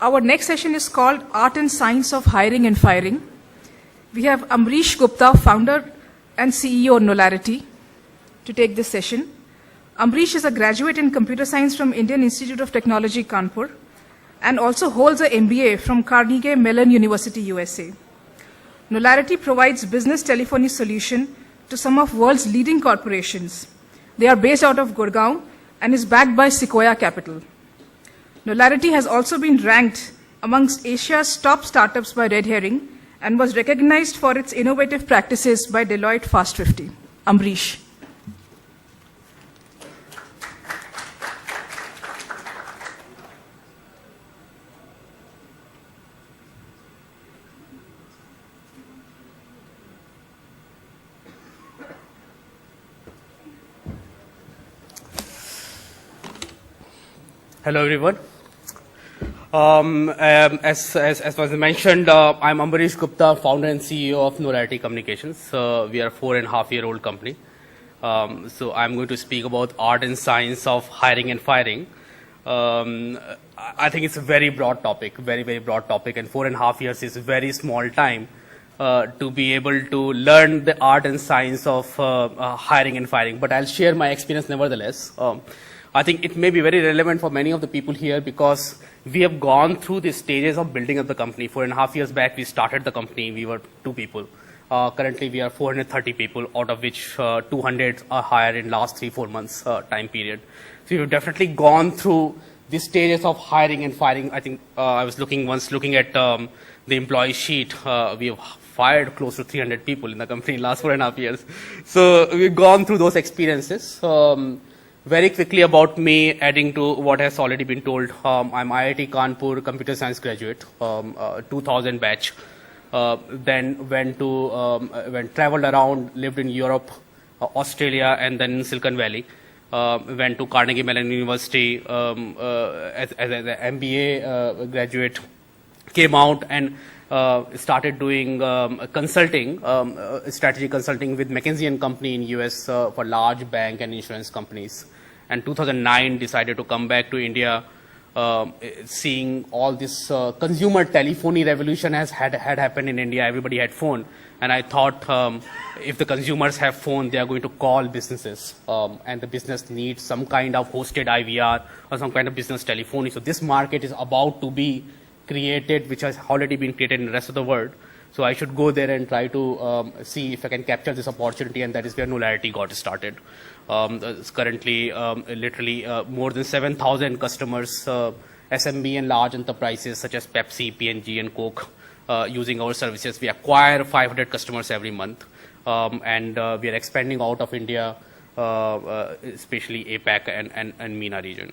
Our next session is called Art and Science of Hiring and Firing. We have Amrish Gupta, founder and CEO of Knowlarity, to take this session. Amrish is a graduate in computer science from Indian Institute of Technology, Kanpur, and also holds an MBA from Carnegie Mellon University, USA. Knowlarity provides business telephony solution to some of world's leading corporations. They are based out of Gurgaon and is backed by Sequoia Capital. Knowlarity has also been ranked amongst Asia's top startups by Red Herring and was recognized for its innovative practices by Deloitte Fast 50. Amrish. Hello, everyone. As was mentioned, I'm Amrish Gupta, founder and CEO of Knowlarity Communications. We are a 4.5-year-old company. So I'm going to speak about art and science of hiring and firing. I think it's a very broad topic, very, very broad topic, and 4.5 years is a very small time to be able to learn the art and science of hiring and firing. But I'll share my experience nevertheless. I think it may be very relevant for many of the people here because we have gone through the stages of building up the company. 4.5 years back, we started the company. We were 2 people. Currently, we are 430 people, out of which 200 are hired in last 3-4 months time period. So we've definitely gone through the stages of hiring and firing. I think I was looking at the employee sheet. We have fired close to 300 people in the company in the last 4.5 years. So we've gone through those experiences. Very quickly about me, adding to what has already been told. I'm IIT Kanpur computer science graduate, 2000 batch. Then traveled around, lived in Europe, Australia, and then in Silicon Valley. Went to Carnegie Mellon University as an MBA graduate. Came out and started doing consulting, strategy consulting with McKinsey & Company in US for large bank and insurance companies. And 2009 decided to come back to India, seeing all this consumer telephony revolution had happened in India. Everybody had phone. And I thought if the consumers have phone, they are going to call businesses. And the business needs some kind of hosted IVR or some kind of business telephony. So this market is about to be created, which has already been created in the rest of the world. So I should go there and try to see if I can capture this opportunity, and that is where Knowlarity got started. It's currently literally more than 7,000 customers, SMB and large enterprises such as Pepsi, P&G, and Coke using our services. We acquire 500 customers every month, and we are expanding out of India, especially APAC and MENA region.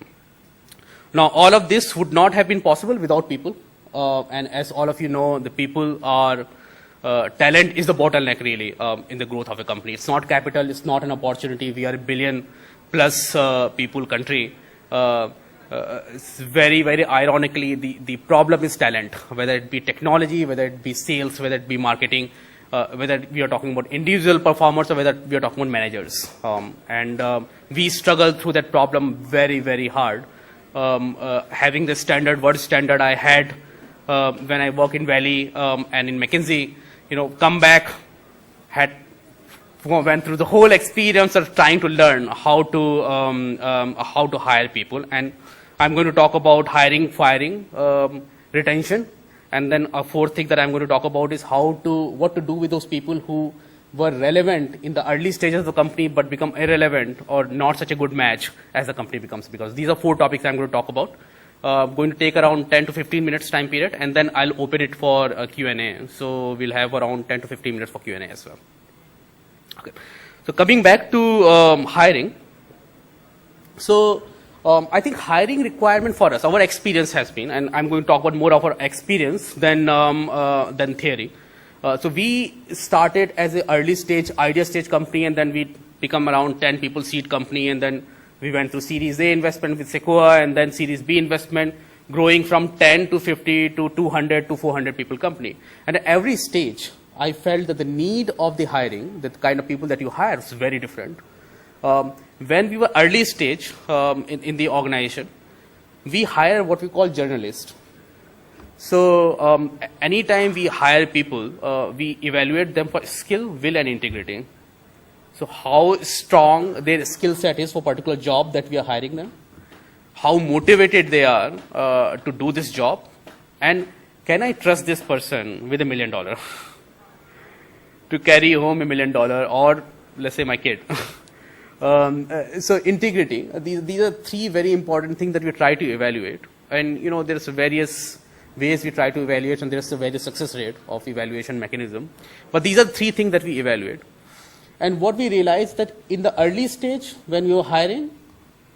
Now, all of this would not have been possible without people. And as all of you know, the people are, talent is the bottleneck really in the growth of a company. It's not capital, it's not an opportunity. We are a billion plus people country. It's very, very ironically, the problem is talent, whether it be technology, whether it be sales, whether it be marketing, whether we are talking about individual performers or whether we are talking about managers. We struggle through that problem very, very hard. Having the word standard I had when I worked in Valley and in McKinsey, come back, went through the whole experience of trying to learn how to hire people. And I'm going to talk about hiring, firing, retention. And then a fourth thing that I'm going to talk about is what to do with those people who were relevant in the early stages of the company but become irrelevant or not such a good match as the company becomes, because these are 4 topics I'm going to talk about. Going to take around 10 to 15 minutes time period, and then I'll open it for Q&A. So we'll have around 10 to 15 minutes for Q&A as well. Okay. So coming back to hiring. So I think hiring requirement for us, our experience has been, and I'm going to talk about more of our experience than theory. So we started as an early stage, idea stage company, and then we become around 10 people seed company, and then we went through Series A investment with Sequoia, and then Series B investment, growing from 10 to 50 to 200 to 400 people company. And at every stage, I felt that the need of the hiring, the kind of people that you hire, is very different. When we were early stage in the organization, we hire what we call journalists. So anytime we hire people, we evaluate them for skill, will, and integrity. So how strong their skill set is for a particular job that we are hiring them, how motivated they are to do this job, and can I trust this person with $1 million to carry home $1 million, or let's say my kid. So integrity, these are three very important things that we try to evaluate. And there's various ways we try to evaluate, and there's a various success rate of evaluation mechanism. But these are the three things that we evaluate. And what we realized that in the early stage, when we were hiring,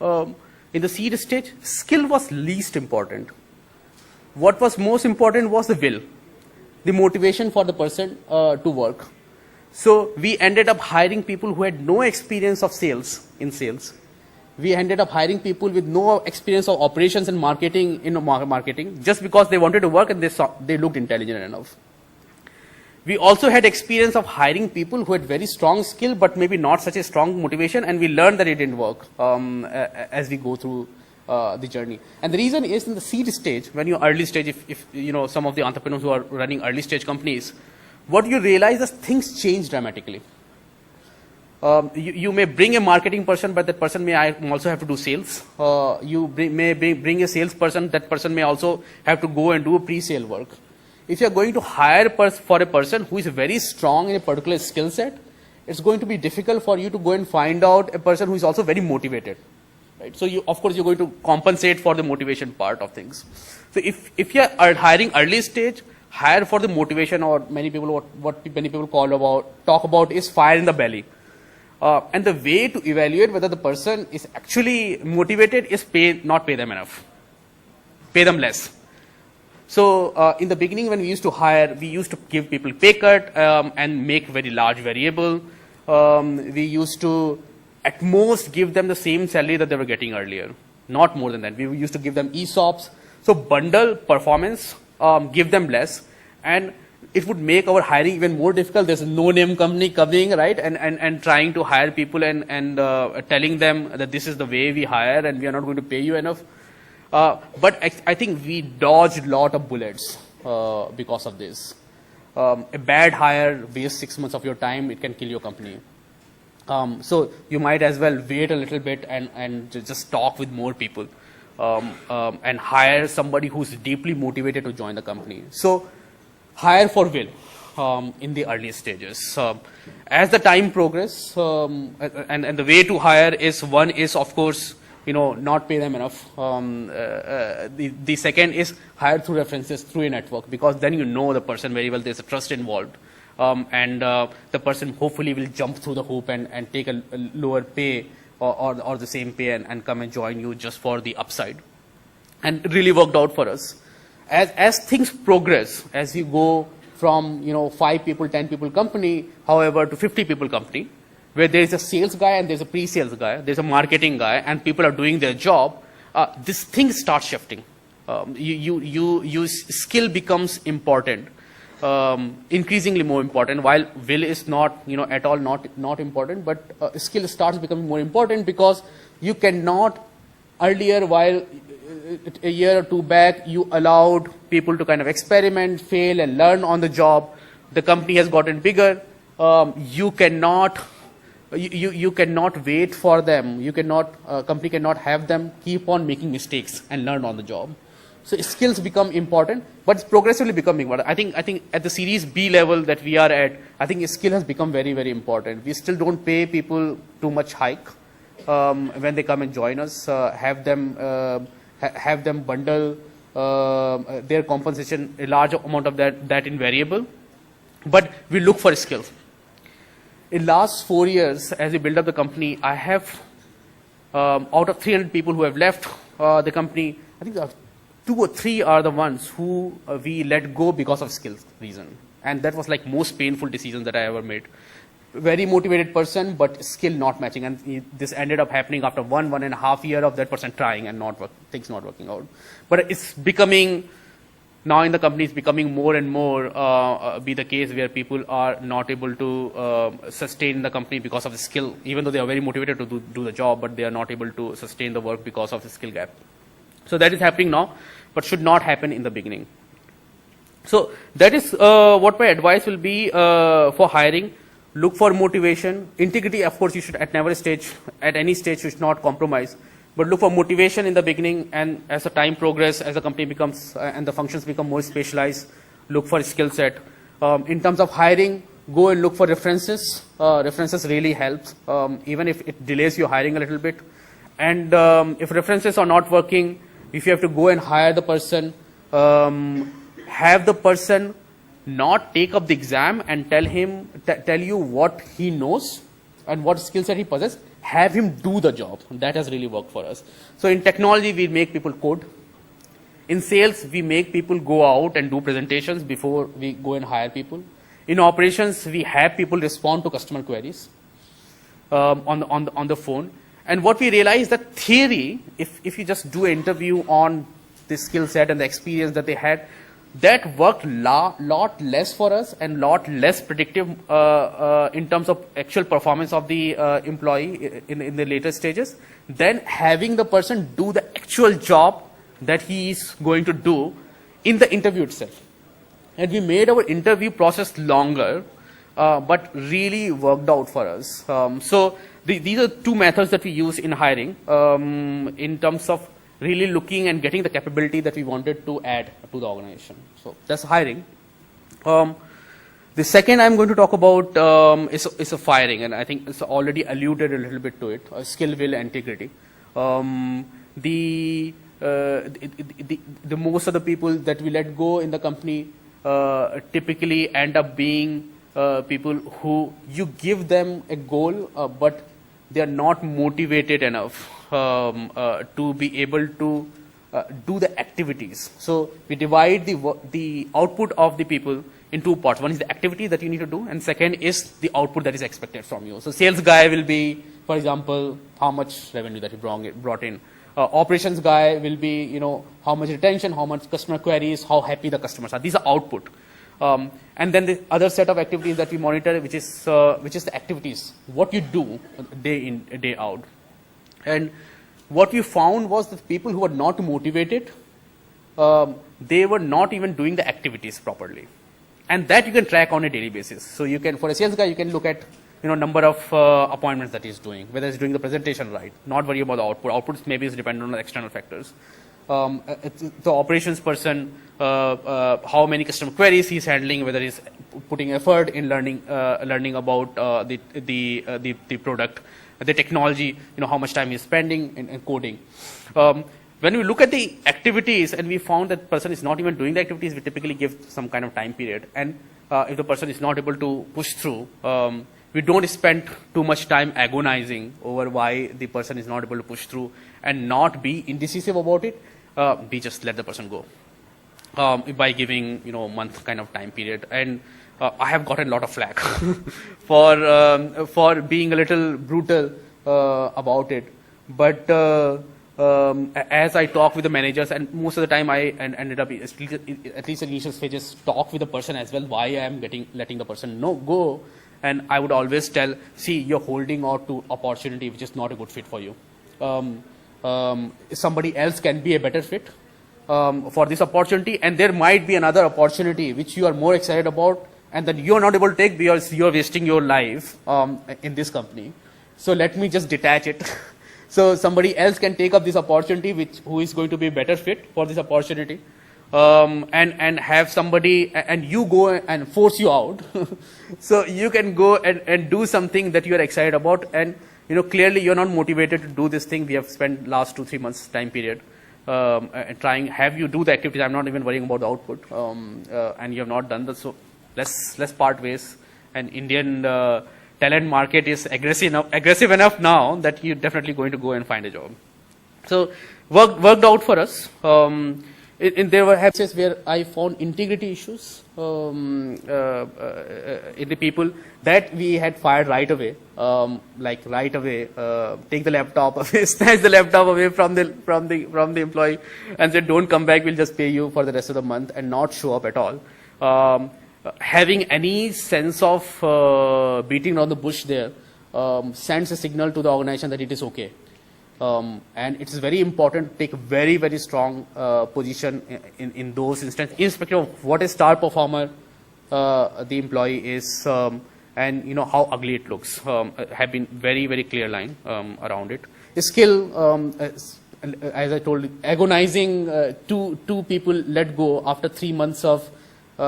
in the seed stage, skill was least important. What was most important was the will, the motivation for the person to work. So we ended up hiring people who had no experience of sales. We ended up hiring people with no experience of operations and marketing, just because they wanted to work and they looked intelligent enough. We also had experience of hiring people who had very strong skill, but maybe not such a strong motivation, and we learned that it didn't work as we go through the journey. And the reason is, in the seed stage, when you're early stage, if some of the entrepreneurs who are running early stage companies, what you realize is things change dramatically. You may bring a marketing person, but that person may also have to do sales. You may bring a salesperson, that person may also have to go and do pre-sale work. If you are going to hire for a person who is very strong in a particular skill set, it's going to be difficult for you to go and find out a person who is also very motivated. Right? So of course you're going to compensate for the motivation part of things. So if you are hiring early stage, hire for the motivation, or what many people talk about is fire in the belly. And the way to evaluate whether the person is actually motivated is not pay them enough. Pay them less. So in the beginning, when we used to hire, we used to give people pay cut and make very large variable. We used to at most give them the same salary that they were getting earlier, not more than that. We used to give them ESOPs. So bundle performance, give them less, and it would make our hiring even more difficult. There's a no-name company coming, right, and trying to hire people and telling them that this is the way we hire and we are not going to pay you enough. But I think we dodged a lot of bullets because of this. A bad hire wastes 6 months of your time. It can kill your company. So you might as well wait a little bit and just talk with more people and hire somebody who's deeply motivated to join the company. So hire for will in the early stages. As the time progresses, and the way to hire is, one is, of course, not pay them enough. The second is hire through references, through a network, because then you know the person very well. There's a trust involved. And the person hopefully will jump through the hoop and take a lower pay or the same pay and come and join you just for the upside. And it really worked out for us. As things progress, as you go from 5 people, 10 people company, however, to 50 people company, where there is a sales guy and there's a pre-sales guy, there's a marketing guy, and people are doing their job, this thing starts shifting. Your skill becomes important. Increasingly more important, while will is not, at all not important, but skill starts becoming more important, because you cannot, earlier, while a year or two back, you allowed people to kind of experiment, fail, and learn on the job. The company has gotten bigger. You cannot wait for them. Company cannot have them keep on making mistakes and learn on the job. So skills become important, but it's progressively becoming important. I think at the Series B level that we are at, I think skill has become very, very important. We still don't pay people too much hike when they come and join us. Have them bundle their compensation, a large amount of that in variable, but we look for skills. In last 4 years, as we build up the company, I have out of 300 people who have left the company, I think 2 or 3 are the ones who we let go because of skills reason. And that was like most painful decision that I ever made. Very motivated person, but skill not matching. And this ended up happening after 1.5 years of that person trying and things not working out. But it's becoming, now in the company, it's becoming more and more be the case where people are not able to sustain the company because of the skill, even though they are very motivated to do the job, but they are not able to sustain the work because of the skill gap. So that is happening now, but should not happen in the beginning. So that is what my advice will be for hiring. Look for motivation. Integrity, of course, you should at any stage you should not compromise. But look for motivation in the beginning, and as the time progresses, as the company becomes and the functions become more specialized, look for skill set. In terms of hiring, go and look for references. References really helps, even if it delays your hiring a little bit. And if references are not working, if you have to go and hire the person, have the person not take up the exam and tell you what he knows and what skill set he possesses. Have him do the job. That has really worked for us. So in technology, we make people code. In sales, we make people go out and do presentations before we go and hire people. In operations, we have people respond to customer queries on the phone. And what we realize that theory, if you just do an interview on the skill set and the experience that they had, that worked lot less for us and lot less predictive in terms of actual performance of the employee in the later stages than having the person do the actual job that he is going to do in the interview itself. And we made our interview process longer, but really worked out for us. So these are two methods that we use in hiring in terms of really looking and getting the capability that we wanted to add to the organization. So that's hiring. The second I'm going to talk about is a firing, and I think it's already alluded a little bit to it, skill, will, integrity. The most of the people that we let go in the company typically end up being people who you give them a goal, but they are not motivated enough to be able to do the activities. So we divide the output of the people in two parts. One is the activity that you need to do, and second is the output that is expected from you. So sales guy will be, for example, how much revenue that you brought in. Operations guy will be, how much retention, how much customer queries, how happy the customers are. These are output. And then the other set of activities that we monitor, which is the activities, what you do day in, day out. And what we found was that people who were not motivated, they were not even doing the activities properly. And that you can track on a daily basis. So you can, for a sales guy, you can look at number of appointments that he's doing, whether he's doing the presentation right, not worry about the output. Outputs maybe is dependent on the external factors. The operations person, how many customer queries he's handling, whether he's putting effort in learning about the product, the technology, how much time he's spending in coding. When we look at the activities and we found that person is not even doing the activities, we typically give some kind of time period. And if the person is not able to push through, we don't spend too much time agonizing over why the person is not able to push through and not be indecisive about it. We just let the person go by giving month kind of time period. And I have gotten a lot of flack for being a little brutal about it. But as I talk with the managers, and most of the time I ended up, at least in initial stages, talk with the person as well, why I am letting the person go. And I would always tell, see, you're holding out to opportunity which is not a good fit for you. Somebody else can be a better fit for this opportunity, and there might be another opportunity which you are more excited about and that you are not able to take because you are wasting your life in this company. So let me just detach it. So somebody else can take up this opportunity who is going to be a better fit for this opportunity. And have somebody, and you go and force you out. So you can go and do something that you are excited about, and clearly you're not motivated to do this thing. We have spent last 2-3 months time period trying have you do the activities. I'm not even worrying about the output, and you have not done that. So let's part ways. And Indian talent market is aggressive enough now that you're definitely going to go and find a job. So worked out for us. There were cases where I found integrity issues in the people that we had fired right away, take the laptop away, snatch the laptop away from the employee, and say, "Don't come back. We'll just pay you for the rest of the month," and not show up at all. Having any sense of beating around the bush there sends a signal to the organization that it is okay. And it's very important to take a very, very strong position in those instances, irrespective of what a star performer the employee is, and how ugly it looks. Have been very, very clear line around it. A skill, as I told you, agonizing, two people let go after 3 months of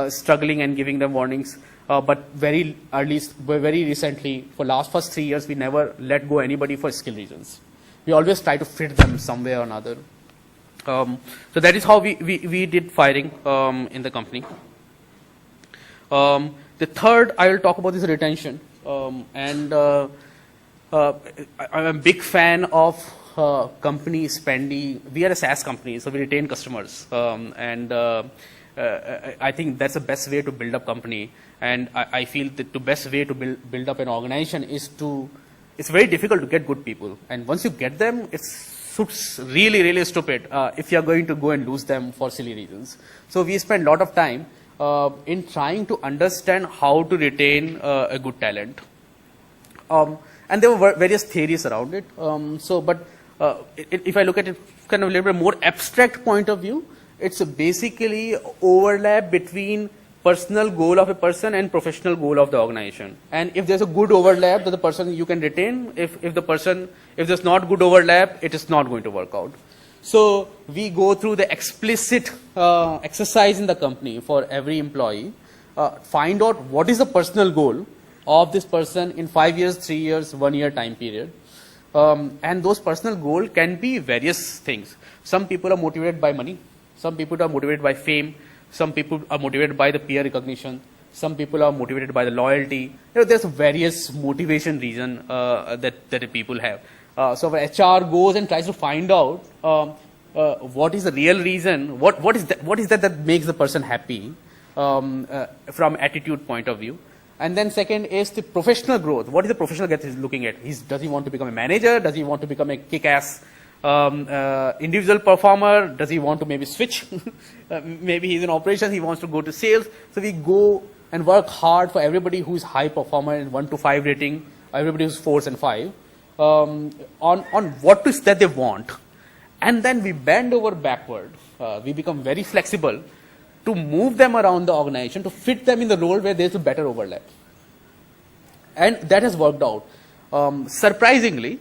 struggling and giving them warnings. But very recently, for first 3 years, we never let go anybody for skill reasons. We always try to fit them some way or another. So that is how we did firing in the company. The third I will talk about is retention. I'm a big fan of company spending. We are a SaaS company, so we retain customers. I think that's the best way to build up company. And I feel that the best way to build up an organization is it's very difficult to get good people. And once you get them, it's really, really stupid if you're going to go and lose them for silly reasons. So we spend a lot of time in trying to understand how to retain a good talent. And there were various theories around it. If I look at it kind of a little bit more abstract point of view, it's basically overlap between personal goal of a person and professional goal of the organization. And if there's a good overlap, that the person you can retain. If there's not good overlap, it is not going to work out. So we go through the explicit exercise in the company for every employee, find out what is the personal goal of this person in 5 years, 3 years, 1 year time period. And those personal goals can be various things. Some people are motivated by money. Some people are motivated by fame. Some people are motivated by the peer recognition. Some people are motivated by the loyalty. There's various motivation reason that the people have. So our HR goes and tries to find out what is the real reason. What is that makes the person happy from attitude point of view. And then second is the professional growth. What is the professional growth he's looking at? Does he want to become a manager? Does he want to become a kick-ass individual performer? Does he want to maybe switch? Maybe he's in operations, he wants to go to sales. So we go and work hard for everybody who is high performer in 1 to 5 rating, everybody who's 4s and 5, on what is that they want. And then we bend over backward. We become very flexible to move them around the organization, to fit them in the role where there's a better overlap. And that has worked out. Surprisingly,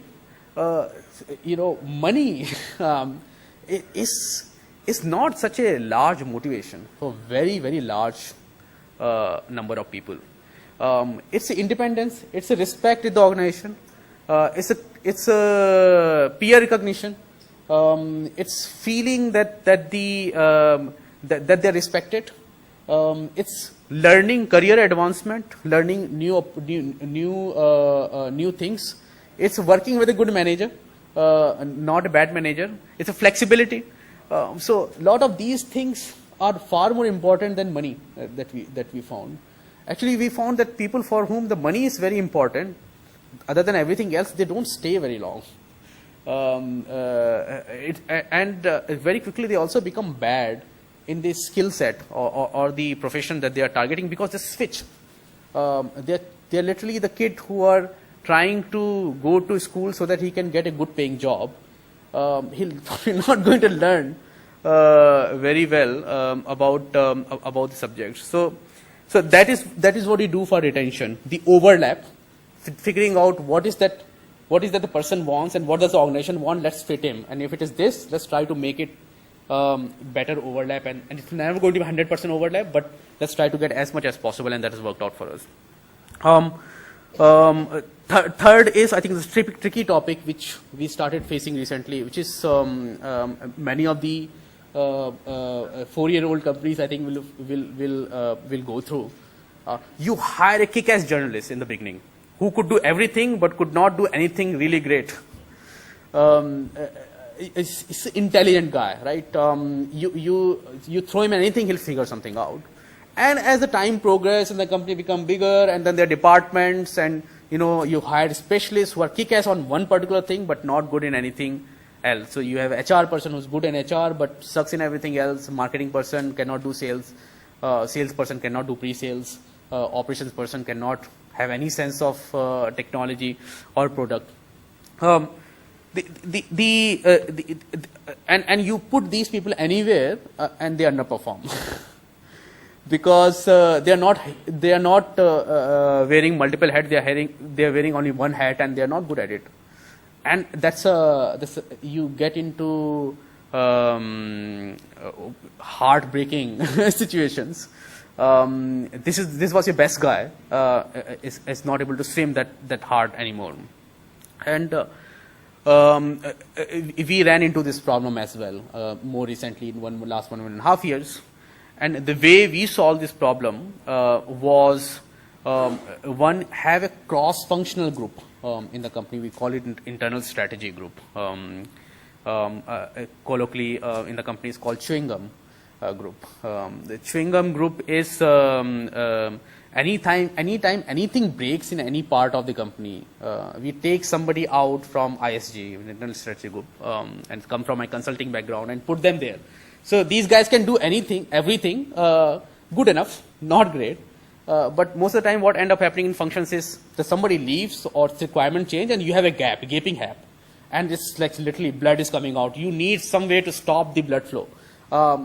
money is not such a large motivation for very, very large number of people. It's independence, it's a respect in the organization, it's a peer recognition, it's feeling that they're respected, it's learning career advancement, learning new things. It's working with a good manager, not a bad manager. It's a flexibility. So a lot of these things are far more important than money that we found. Actually, we found that people for whom the money is very important, other than everything else, they don't stay very long. Very quickly they also become bad in the skill set or the profession that they are targeting, because they switch. They're literally the kid who are trying to go to school so that he can get a good paying job. He'll probably not going to learn very well about the subjects. So that is what we do for retention. The overlap, figuring out what is that the person wants and what does the organization want. Let's fit him. And if it is this, let's try to make it better overlap. And it's never going to be 100% overlap, but let's try to get as much as possible, and that has worked out for us. Third is, I think, this tricky topic which we started facing recently, which is many of the 4-year-old companies, I think, will go through. You hire a kick-ass journalist in the beginning who could do everything but could not do anything really great. It's an intelligent guy, right? You throw him anything, he'll figure something out. And as the time progresses and the company become bigger, and then their departments, and you hire specialists who are kick-ass on one particular thing but not good in anything else. So you have HR person who's good in HR but sucks in everything else. Marketing person cannot do sales. Sales person cannot do pre-sales. Operations person cannot have any sense of technology or product. and you put these people anywhere and they underperform because they are not wearing multiple hats. They are wearing only one hat and they are not good at it. And that's you get into heartbreaking situations. This was your best guy is not able to swim that hard anymore, and we ran into this problem as well more recently in last 1.5 years. And the way we solved this problem was one, have a cross-functional group in the company. We call it an internal strategy group. Colloquially in the company is called chewing gum group. The chewing gum group is anytime anything breaks in any part of the company, we take somebody out from ISG, internal strategy group, and come from my consulting background and put them there. So these guys can do everything, good enough, not great. But most of the time what end up happening in functions is that somebody leaves or requirement change and you have a gaping gap. And it's like literally blood is coming out. You need some way to stop the blood flow.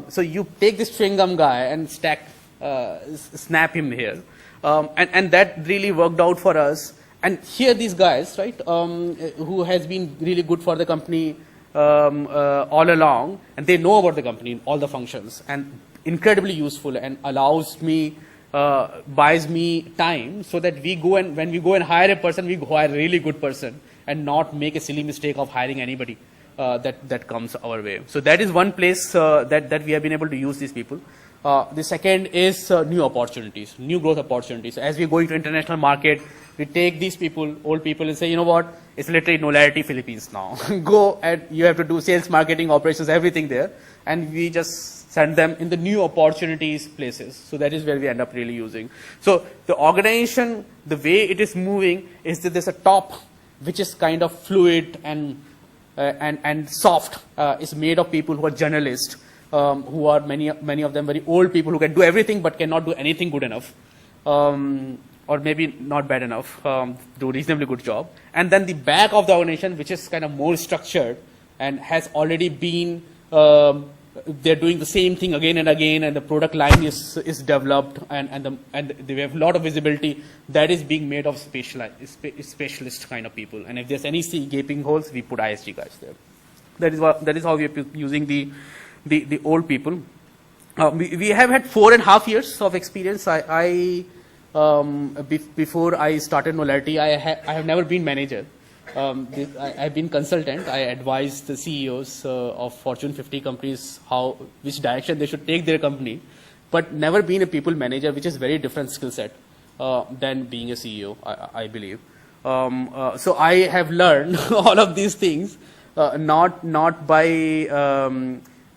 So you take this chewing gum guy and snap him here. And that really worked out for us. And here these guys, right, who has been really good for the company all along, and they know about the company, all the functions, and incredibly useful and buys me time so that when we go and hire a person, we hire a really good person and not make a silly mistake of hiring anybody that comes our way. So that is one place that we have been able to use these people. The second is new opportunities, new growth opportunities. As we go into international market, we take these people, old people, and say, you know what, it's literally Knowlarity Philippines now. Go and you have to do sales, marketing, operations, everything there. And we just send them in the new opportunities places. So that is where we end up really using. So the organization, the way it is moving is that there's a top which is kind of fluid and soft. It's made of people who are journalists, who are many of them very old people who can do everything but cannot do anything good enough. Or maybe not bad enough, do a reasonably good job. And then the back of the organization, which is kind of more structured and has already been, they're doing the same thing again and again, and the product line is developed, and they have a lot of visibility. That is being made of specialist kind of people. And if there's any gaping holes, we put ISG guys there. That is how we are using the old people. We have had 4.5 years of experience. Before I started Knowlarity, I have never been manager. I've been consultant. I advise the CEOs of Fortune 50 companies which direction they should take their company, but never been a people manager, which is very different skill set than being a CEO, I believe. So I have learned all of these things, not by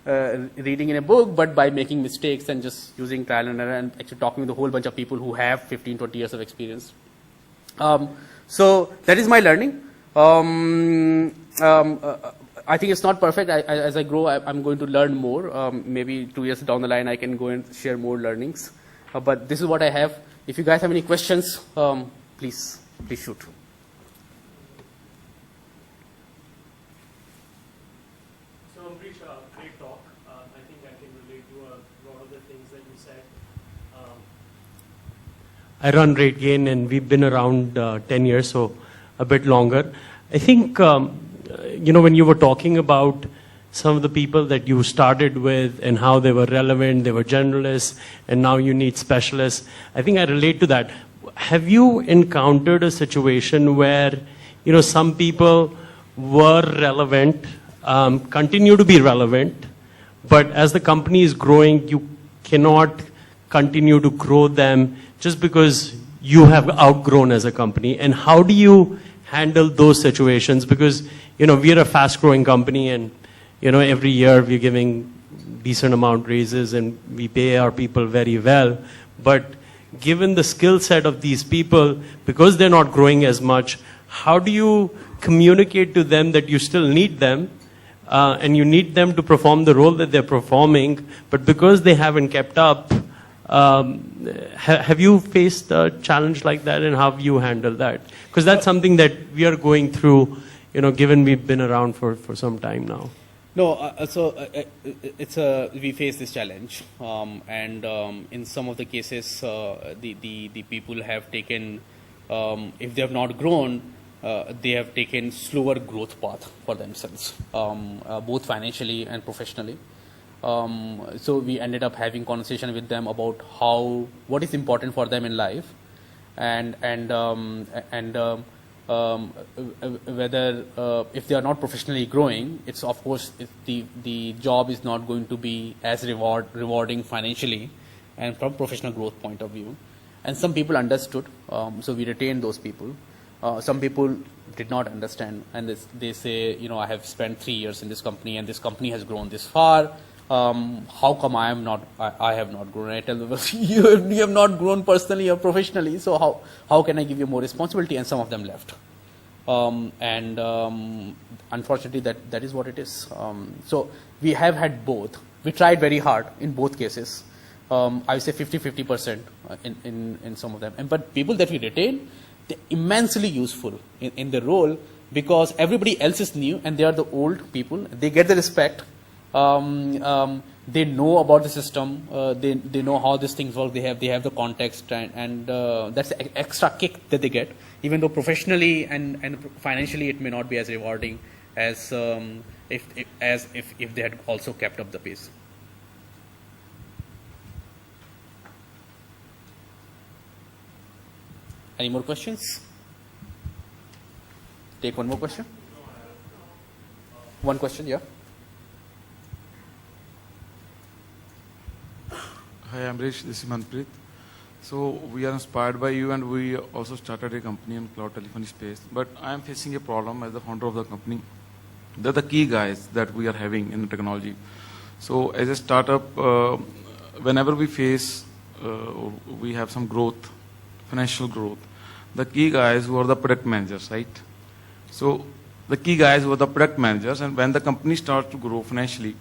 reading in a book, but by making mistakes and just using trial and error and actually talking to a whole bunch of people who have 15, 20 years of experience. So that is my learning. I think it's not perfect. As I grow, I'm going to learn more. Maybe 2 years down the line, I can go and share more learnings. But this is what I have. If you guys have any questions, please shoot. Great talk. I think I can relate to a lot of the things that you said. I run RateGain, and we've been around 10 years, so a bit longer. I think, when you were talking about some of the people that you started with and how they were relevant, they were generalists, and now you need specialists, I think I relate to that. Have you encountered a situation where, some people were relevant, continue to be relevant, but as the company is growing, you cannot continue to grow them just because you have outgrown as a company? And how do you handle those situations? Because, we're a fast growing company, and, every year we're giving decent amount raises and we pay our people very well. But given the skill set of these people, because they're not growing as much, how do you communicate to them that you still need them? And you need them to perform the role that they're performing, but because they haven't kept up, have you faced a challenge like that, and how have you handled that? Because that's something that we are going through, given we've been around for some time now? No, we face this challenge, and in some of the cases, the people have taken, if they have not grown, they have taken slower growth path for themselves, both financially and professionally. So we ended up having conversation with them about what is important for them in life, and whether if they are not professionally growing, it's of course the job is not going to be as rewarding financially and from professional growth point of view. And some people understood, so we retained those people. Some people did not understand, and they say, I have spent 3 years in this company, and this company has grown this far. How come I have not grown? And I tell them, well, you have not grown personally or professionally, so how can I give you more responsibility? And some of them left. Unfortunately, that is what it is. So we have had both. We tried very hard in both cases. I would say 50-50% in some of them. But people that we retain, they're immensely useful in the role, because everybody else is new and they are the old people. They get the respect. They know about the system. They know how these things work. They have the context, and that's the extra kick that they get. Even though professionally and financially it may not be as rewarding as if they had also kept up the pace. Any more questions? Take one more question. One question, yeah. Hi, Amrish. This is Manpreet. So we are inspired by you, and we also started a company in cloud telephony space. But I am facing a problem as the founder of the company. They're the key guys that we are having in the technology. So as a startup, whenever we face, we have some growth, financial growth, the key guys who are the product managers, right? So the key guys who are the product managers, and when the company starts to grow financially,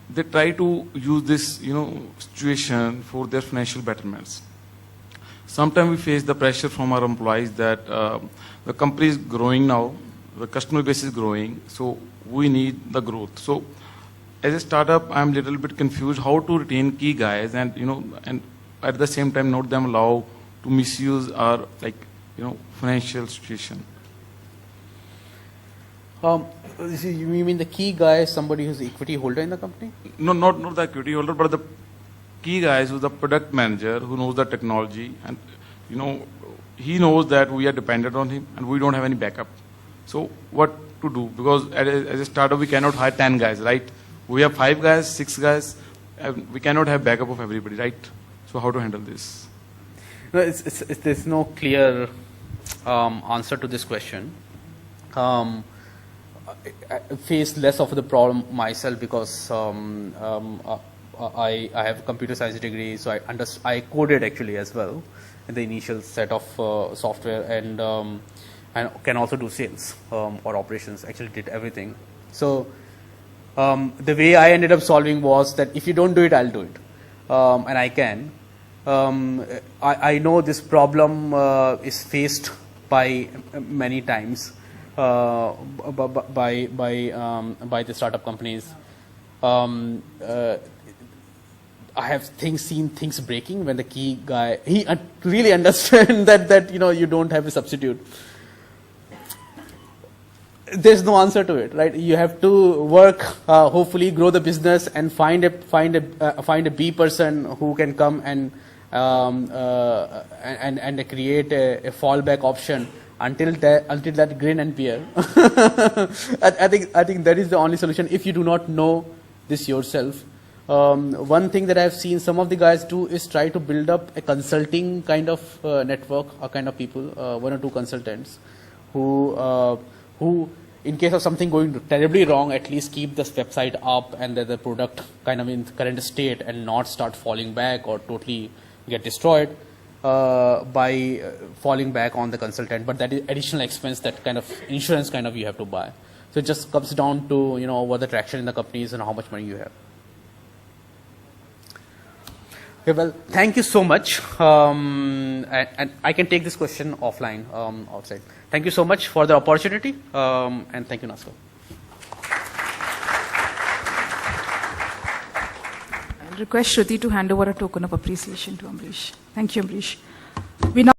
they try to use this, situation for their financial betterments. Sometimes we face the pressure from our employees that the company is growing now, the customer base is growing, so we need the growth. So as a startup, I'm a little bit confused how to retain key guys and, and at the same time not them allow to misuse our financial situation. You mean the key guy is somebody who's the equity holder in the company? No, not the equity holder, but the key guys who's the product manager who knows the technology, and he knows that we are dependent on him and we don't have any backup. So what to do? Because as a startup we cannot hire 10 guys, right? We have 5 guys, 6 guys, and we cannot have backup of everybody, right? So how to handle this? No, there's no clear answer to this question. I face less of the problem myself because I have a computer science degree, so I coded actually as well in the initial set of software, and can also do sales or operations. Actually did everything. So the way I ended up solving was that if you don't do it, I'll do it, and I can. I know this problem is faced by many times by the startup companies. I have seen things breaking when the key guy really understand that you don't have a substitute. There's no answer to it, right? You have to work, hopefully grow the business, and find a B person who can come and create a fallback option until that grin and bear. I think that is the only solution if you do not know this yourself. One thing that I've seen some of the guys do is try to build up a consulting kind of network, a kind of people, 1 or 2 consultants who in case of something going terribly wrong, at least keep this website up and the product kind of in current state and not start falling back or totally get destroyed by falling back on the consultant. But that is additional expense, that kind of insurance kind of you have to buy. So it just comes down to what the traction in the companies and how much money you have. Okay, well, thank you so much. And I can take this question offline, outside. Thank you so much for the opportunity. And thank you, Naskar. I'll request Shruti to hand over a token of appreciation to Amrish. Thank you, Amrish. We now